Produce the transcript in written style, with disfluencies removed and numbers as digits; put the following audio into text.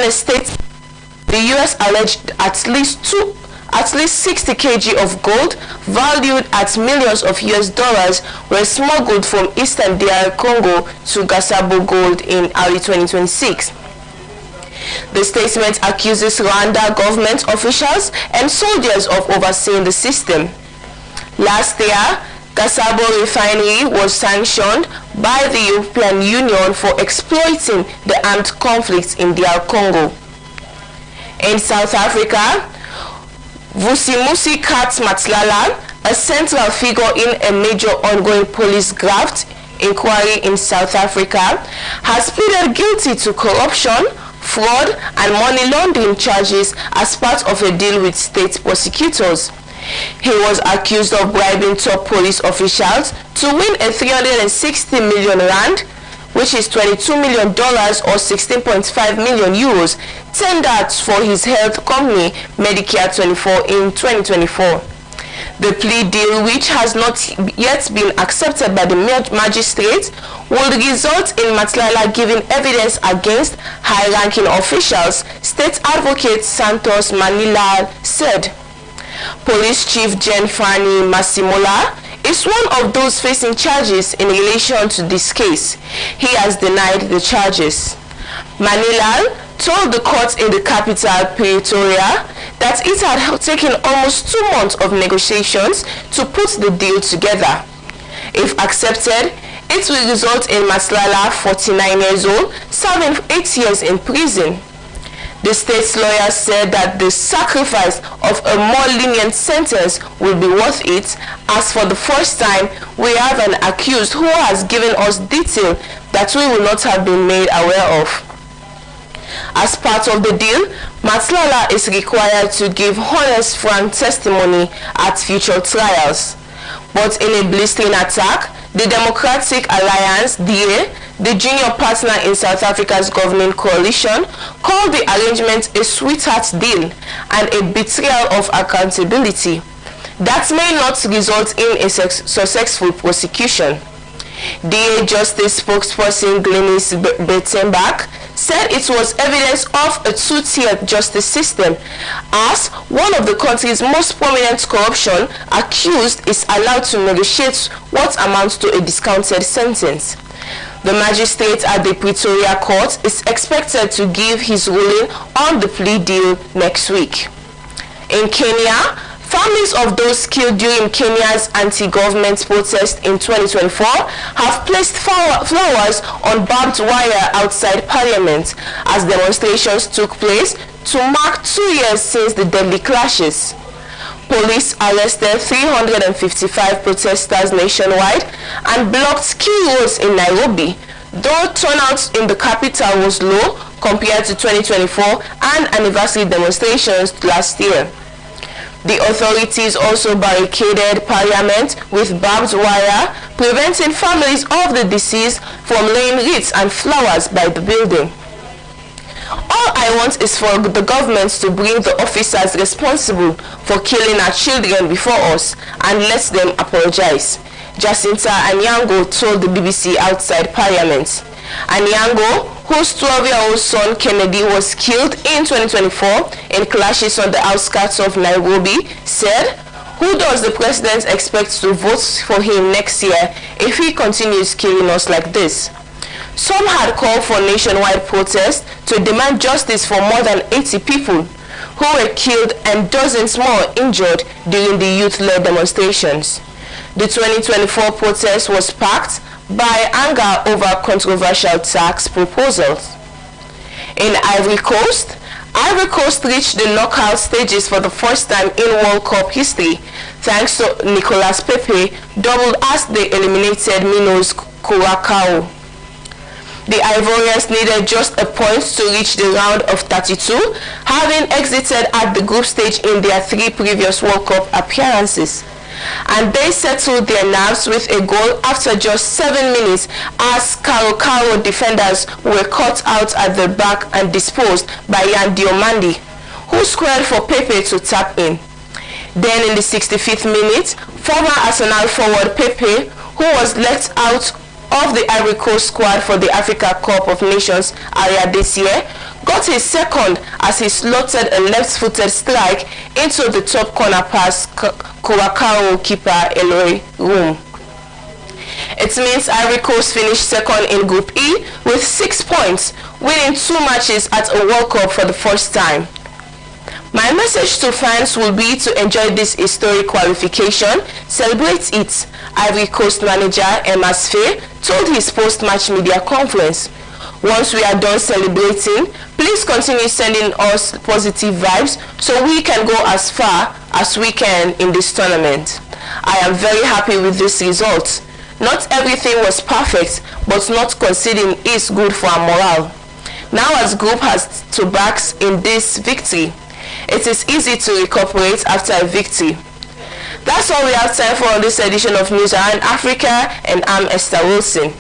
In a statement, the U.S. alleged at least 60 kg of gold valued at millions of US dollars were smuggled from eastern DR Congo to Gasabo Gold in early 2026. The statement accuses Rwanda government officials and soldiers of overseeing the system. Last year, Gasabo refinery was sanctioned by the European Union for exploiting the armed conflict in DR Congo. In South Africa, Vusimusi Kat Matlala, a central figure in a major ongoing police graft inquiry in South Africa, has pleaded guilty to corruption, fraud and money laundering charges as part of a deal with state prosecutors. He was accused of bribing top police officials to win a 360 million rand, which is $22 million or 16.5 million euros, tendered for his health company Medicare 24 in 2024. The plea deal, which has not yet been accepted by the magistrate, will result in Matlala giving evidence against high-ranking officials, State Advocate Santos Manila said. Police Chief Gen Fanny Masimola is one of those facing charges in relation to this case. He has denied the charges. Manila told the court in the capital, Pretoria, that it had taken almost 2 months of negotiations to put the deal together. If accepted, it will result in Matlala, 49 years old, serving 8 years in prison. The state's lawyer said that the sacrifice of a more lenient sentence will be worth it, as for the first time we have an accused who has given us detail that we will not have been made aware of. As part of the deal, Matlala is required to give honest, frank testimony at future trials. But in a blistering attack, the Democratic Alliance, DA, the junior partner in South Africa's governing coalition, called the arrangement a sweetheart deal and a betrayal of accountability that may not result in a successful prosecution. DA Justice spokesperson Glenis Betenbach said it was evidence of a two-tiered justice system, as one of the country's most prominent corruption accused is allowed to negotiate what amounts to a discounted sentence. The magistrate at the Pretoria court is expected to give his ruling on the plea deal next week. In Kenya, families of those killed during Kenya's anti-government protest in 2024 have placed flowers on barbed wire outside Parliament as demonstrations took place to mark 2 years since the deadly clashes. Police arrested 355 protesters nationwide and blocked key roads in Nairobi, though turnout in the capital was low compared to 2024 and anniversary demonstrations last year. The authorities also barricaded Parliament with barbed wire, preventing families of the deceased from laying wreaths and flowers by the building. All I want is for the government to bring the officers responsible for killing our children before us and let them apologize, Jacinta Anyango told the BBC outside Parliament. Anyango, whose 12-year-old son Kennedy was killed in 2024 in clashes on the outskirts of Nairobi, said, "Who does the president expect to vote for him next year if he continues killing us like this?" Some had called for nationwide protests to demand justice for more than 80 people who were killed and dozens more injured during the youth-led demonstrations. The 2024 protest was sparked by anger over controversial tax proposals. In Ivory Coast reached the knockout stages for the first time in World Cup history, thanks to Nicolas Pepe, doubled as they eliminated Minos Curacao. The Ivorians needed just a point to reach the round of 32, having exited at the group stage in their 3 previous World Cup appearances. And they settled their nerves with a goal after just 7 minutes as Caro defenders were caught out at the back and disposed by Yan Diomandi, who squared for Pepe to tap in. Then in the 65th minute, former Arsenal forward Pepe, who was left out of the Ivory Coast squad for the Africa Cup of Nations area this year, got his second as he slotted a left-footed strike into the top corner past Curacao keeper Eloy Room. It means Ivory Coast finished second in Group E with 6 points, winning 2 matches at a World Cup for the first time. My message to fans will be to enjoy this historic qualification, celebrate it, Ivory Coast manager Emas Faye told his post-match media conference. Once we are done celebrating, please continue sending us positive vibes so we can go as far as we can in this tournament. I am very happy with this result. Not everything was perfect, but not conceding is good for our morale. Now as group has 2 backs in this victory, it is easy to recuperate after a victory. That's all we have time for on this edition of News Around Africa, and I'm Esther Wilson.